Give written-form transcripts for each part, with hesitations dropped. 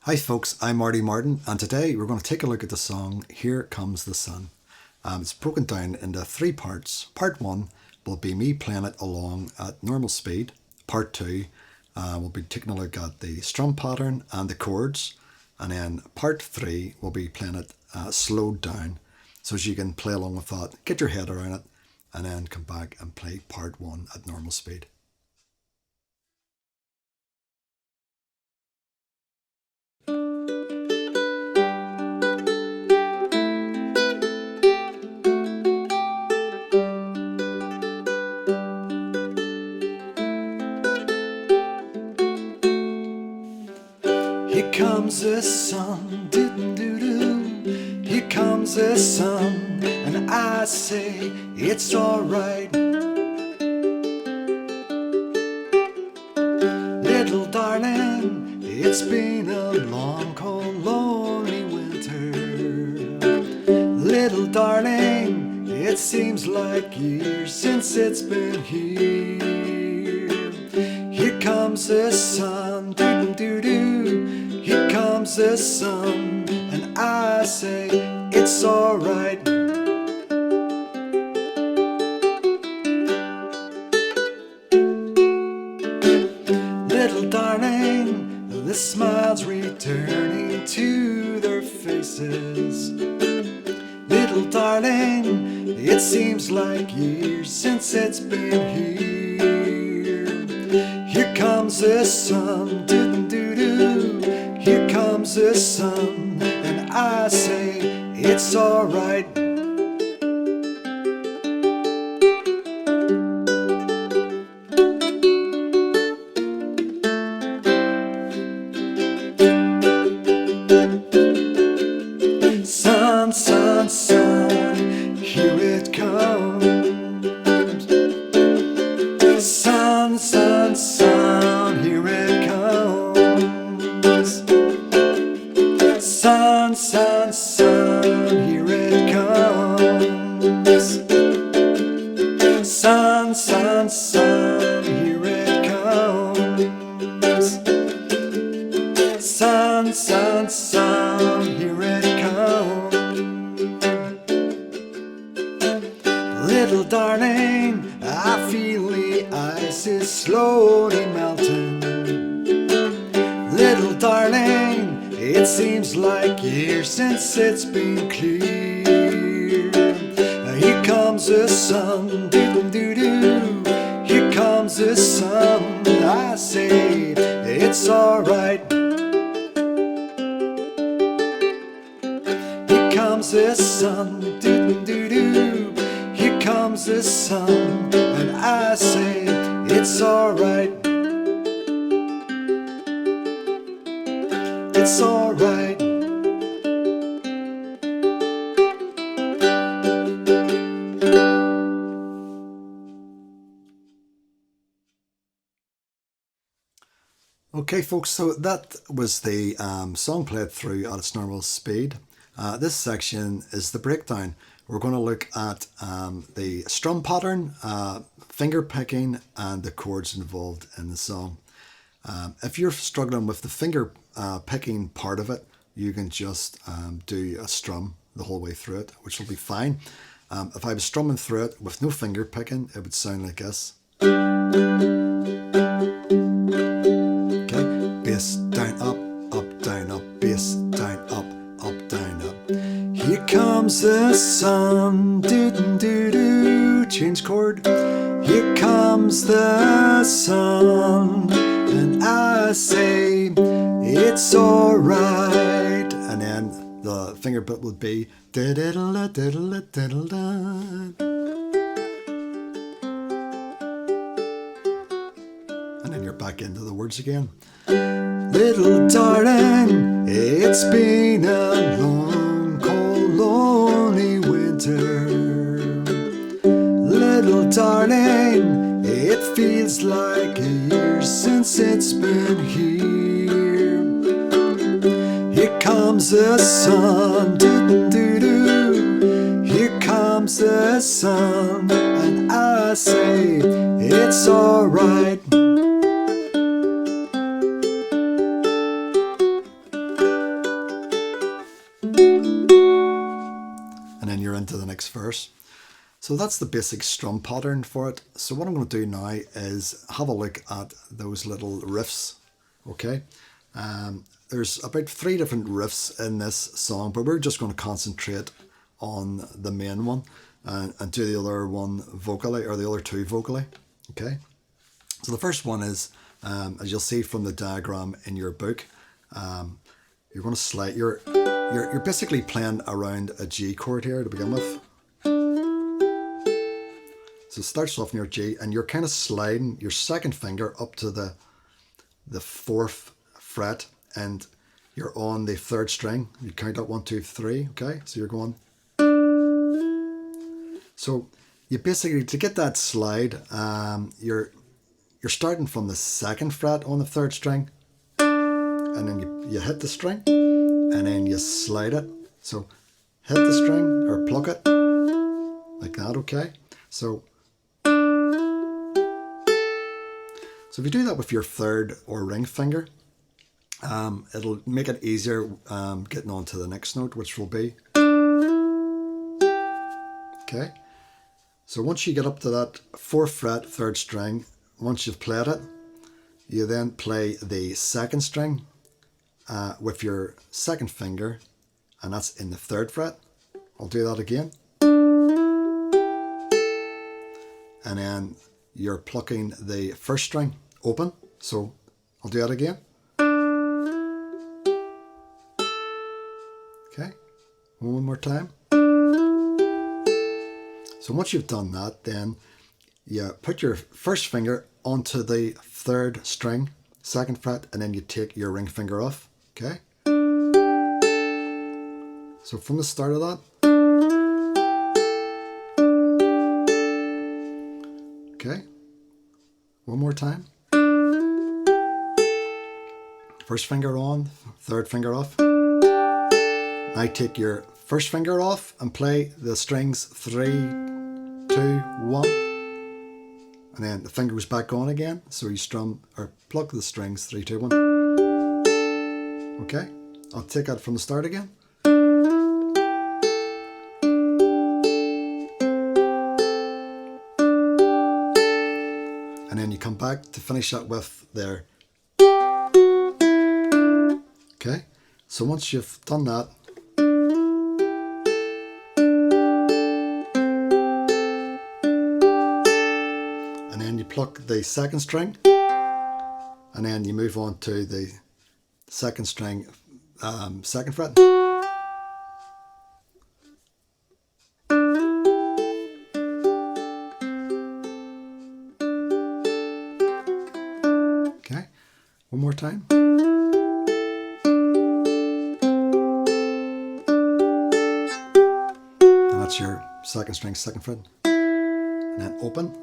Hi folks, I'm Marty Martin, and today we're going to take a look at the song Here Comes the Sun. It's broken down into three parts. Part one will be me playing it along at normal speed. Part two will be taking a look at the strum pattern and the chords. And then part three will be playing it slowed down so as you can play along with that, get your head around it, and then come back and play part one at normal speed. Here comes the sun, doo-doo-doo-doo. Here comes the sun, and I say it's alright. Little darling, it's been a long, cold, lonely winter. Little darling, it seems like years since it's been here. Here comes the sun, doo-doo-doo-doo. Here comes the sun, and I say it's alright. Little darling, the smiles returning to their faces. Little darling, it seems like years since it's been here. Here comes the sun, doo-doo-doo-doo. Here comes the sun, and I say it's alright. Sun, sun, sun, here it comes. Sun, sun, sun, here it comes. Sun, sun, sun, here it comes. Sun, sun, sun, here it comes. Sun, sun, sun, here it comes. Little darling, I feel the ice is slowly melting. Little darling, it seems like years since it's been clear. Here comes the sun, doo-doo-doo-doo. Here comes the sun, I say it's alright. Here comes the sun, doo-doo-doo-doo. Here comes the sun, and I say it's alright. It's alright. Okay folks, so that was the song played through at its normal speed. This section is the breakdown. We're going to look at the strum pattern, finger picking, and the chords involved in the song. If you're struggling with the finger picking part of it, you can just do a strum the whole way through it, which will be fine. If I was strumming through it with no finger picking, it would sound like this. Okay, bass, down, up, down, up, bass, down, up, down, up. Here comes the sun, doo-doo-doo-doo, change chord. Here comes the sun, and I say it's alright. And then the finger bit would be da-da-da-da, da-da-da-da-da. And then you're back into the words again. Little darling, it's been a long, cold, lonely winter. Little darling, it feels like years since it's been here. Here comes the sun, doo-doo-doo-doo. Here comes the sun, and I say it's alright. next verse. So that's the basic strum pattern for it. So what I'm going to do now is have a look at those little riffs. Okay, there's about 3 different riffs in this song, but we're just going to concentrate on the main one and do the other one vocally, or the other 2 vocally. Okay, so the first one is, as you'll see from the diagram in your book, you're going to slide. You're basically playing around a G chord here to begin with. So it starts off in your G, and you're kind of sliding your second finger up to the 4th fret, and you're on the 3rd string. You count up 1, 2, 3. Okay, so you're going. So you basically, to get that slide, you're starting from the 2nd fret on the 3rd string, and then you hit the string, and then you slide it. So hit the string or pluck it like that. Okay, so if you do that with your 3rd or ring finger, it'll make it easier getting on to the next note, which will be. Okay, so once you get up to that 4th fret 3rd string, once you've played it, you then play the 2nd string with your 2nd finger, and that's in the 3rd fret. I'll do that again. And then you're plucking the 1st string open. So I'll do that again. Okay, one more time. So once you've done that, then you put your 1st finger onto the 3rd string, 2nd fret, and then you take your ring finger off. Okay, so from the start of that. Okay, one more time. 1st finger on, 3rd finger off. Now take your 1st finger off and play the strings 3, 2, 1. And then the finger goes back on again. So you strum or pluck the strings 3, 2, 1. Okay, I'll take that from the start again. And then you come back to finish that with there. Okay, so once you've done that, and then you pluck the 2nd string, and then you move on to the 2nd string, 2nd fret. Okay, one more time. And that's your 2nd string, 2nd fret. And then open.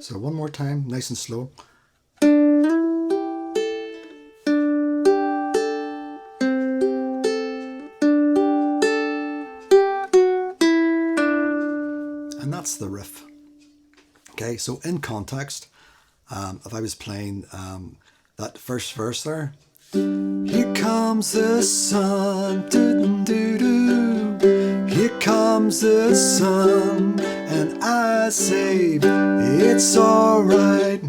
So one more time, nice and slow. And that's the riff. Okay, so in context, if I was playing that first verse there, here comes the sun, doo-doo-doo. Here comes the sun, and I say it's alright.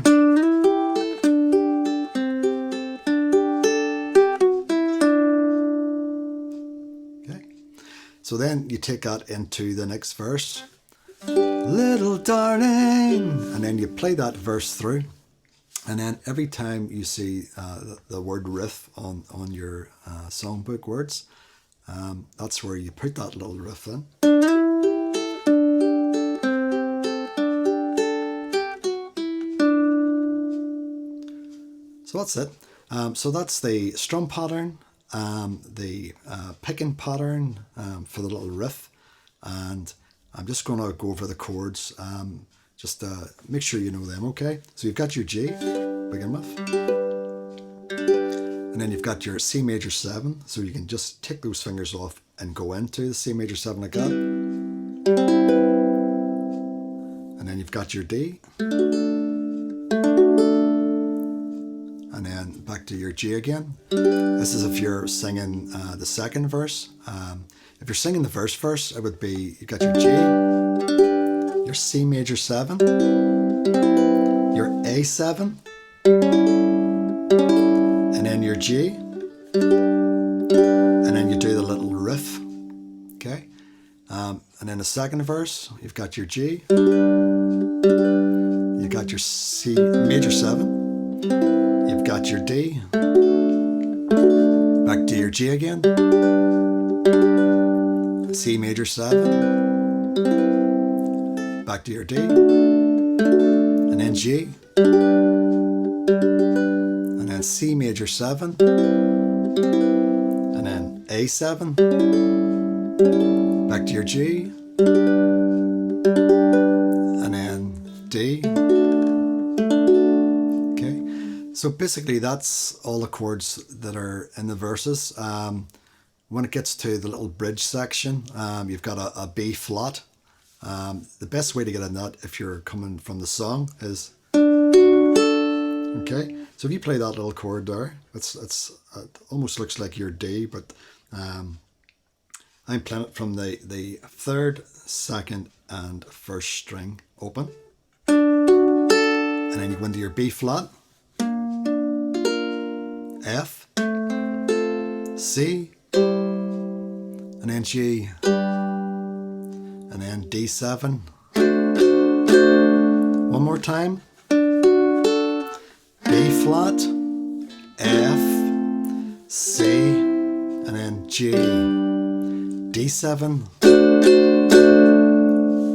Okay, so then you take that into the next verse. Little darling, and then you play that verse through, and then every time you see the word riff on your songbook words, that's where you put that little riff in. So that's it. So that's the strum pattern, the picking pattern for the little riff, and I'm just going to go over the chords, just make sure you know them, okay? So you've got your G, begin with, and then you've got your C major 7, so you can just take those fingers off and go into the C major 7 like that. And then you've got your D, and then back to your G again. This is if you're singing the second verse. If you're singing the verse, it would be, you've got your G, your C major 7, your A7, and then your G, and then you do the little riff, okay? And then the second verse, you've got your G, you've got your C major 7, you've got your D, back to your G again, C major 7, back to your D, and then G, and then C major 7, and then A7, back to your G, and then D. Okay, so basically that's all the chords that are in the verses. When it gets to the little bridge section, you've got a B flat. The best way to get in that, if you're coming from the song, is okay. So if you play that little chord there, it almost looks like your D, but I'm playing it from the third, second, and first string open, and then you go into your B flat, F, C, and then G, and then D7. One more time. B flat, F, C, and then G, D7.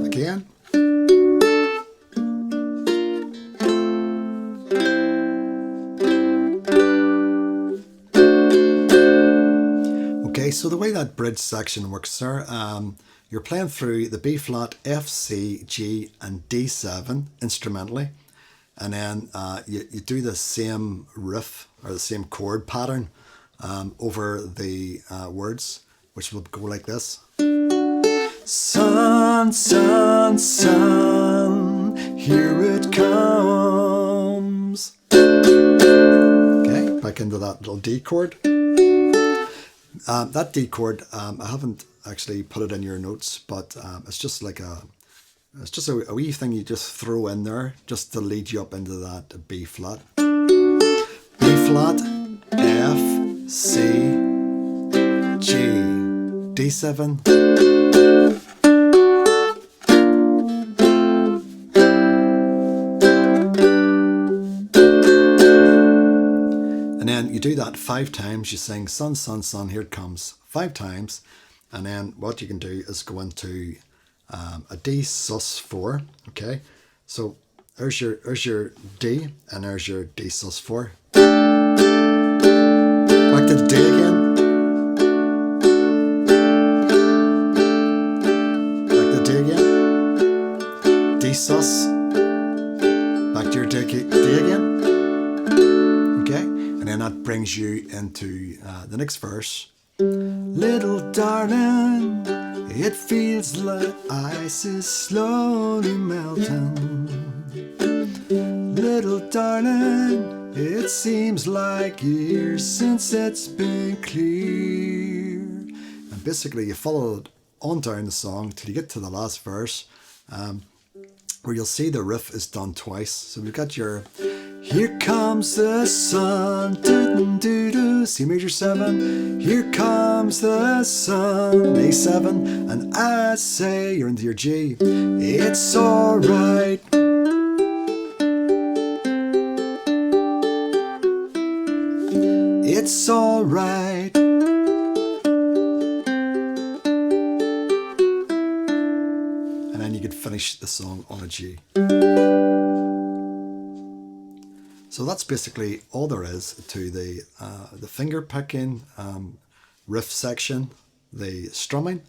Again. Okay, so the way that bridge section works there, you're playing through the B flat, F, C, G, and D7 instrumentally, and then you do the same riff or the same chord pattern over the words, which will go like this. Sun, sun, sun, here it comes. Okay, back into that little D chord. That D chord, I haven't actually put it in your notes, but it's just like a wee thing you just throw in there just to lead you up into that B flat. B flat, F, C, G, D7. And then you do that 5 times. You sing sun, sun, sun, here it comes 5 times. And then what you can do is go into a D sus 4. Okay, so there's your D, and there's your D sus 4. Back to the D again. Back to the D again. D sus. Back to your D again. Okay, and then that brings you into the next verse. Little darling, it feels like ice is slowly melting. Little darling, it seems like years since it's been clear. And basically you follow it on down the song till you get to the last verse, where you'll see the riff is done twice. So we've got your here comes the sun, doo-doo-doo-doo, C major 7. Here comes the sun, A7. And I say, you're into your G. It's alright. It's alright. And then you could finish the song on a G. So that's basically all there is to the finger picking riff section, the strumming,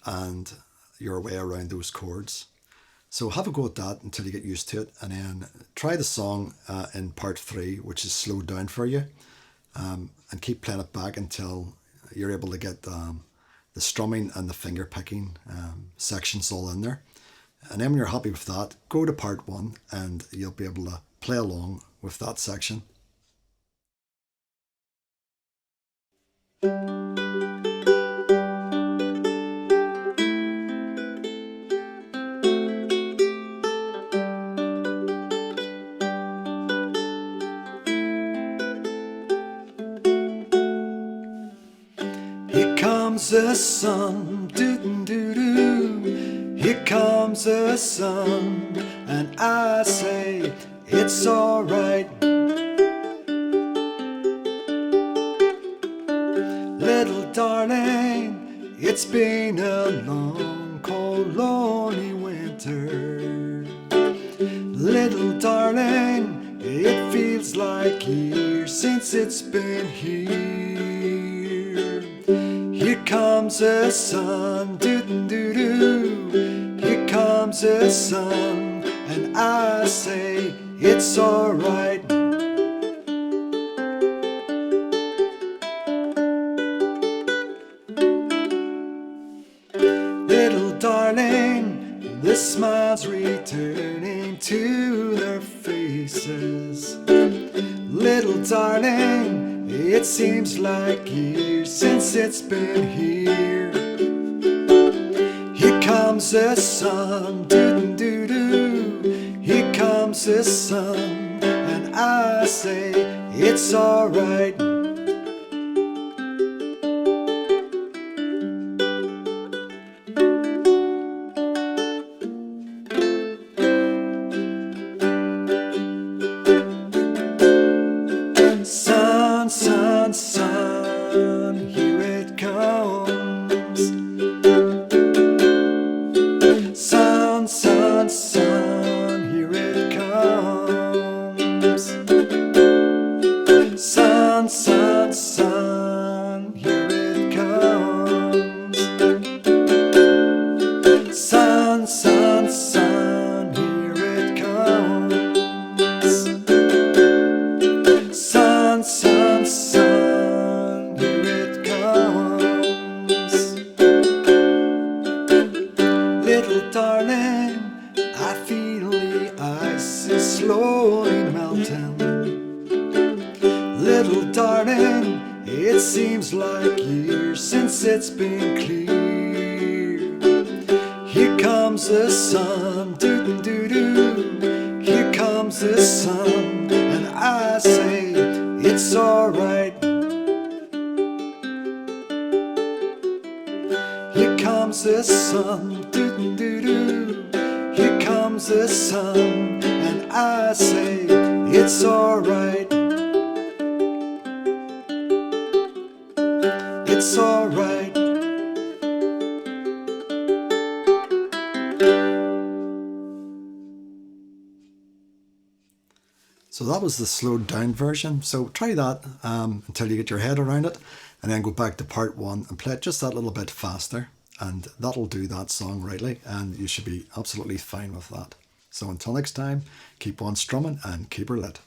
and your way around those chords. So have a go at that until you get used to it, and then try the song in part 3, which is slowed down for you, and keep playing it back until you're able to get the strumming and the finger picking sections all in there. And then when you're happy with that, go to part 1 and you'll be able to play along with that section. comes the sun, doo-doo-doo-doo. Here comes the sun, and I say it's alright. Little darling, it's been a long, cold, lonely winter. Little darling, it feels like years since it's been here. Here comes the sun, doo-doo-doo-doo. Here comes the sun, and I say it's alright. Little darling, the smiles returning to their faces. Little darling, it seems like years since it's been here. Here comes the sun, doo-doo-doo-doo. Here comes the sun, and I say it's alright. Sun, sun, sun, here it comes. Sun, sun, sun, here it comes. Sun, sun, sun, here it comes. Sun, sun, sun, here it comes. Sun, sun, sun, here it comes. Little darling, I feel the ice is slowly melting. Little darling, it seems like years since it's been clear. Here comes the sun, doo-doo-doo-doo. Here comes the sun, and I say it's alright. Here comes the sun, doo-doo-doo-doo. Here comes the sun, and I say it's alright. It's alright. So that was the slowed down version. So try that until you get your head around it, and then go back to part one and play it just that little bit faster, and that'll do that song rightly, and you should be absolutely fine with that. So until next time, keep on strumming and keep her lit.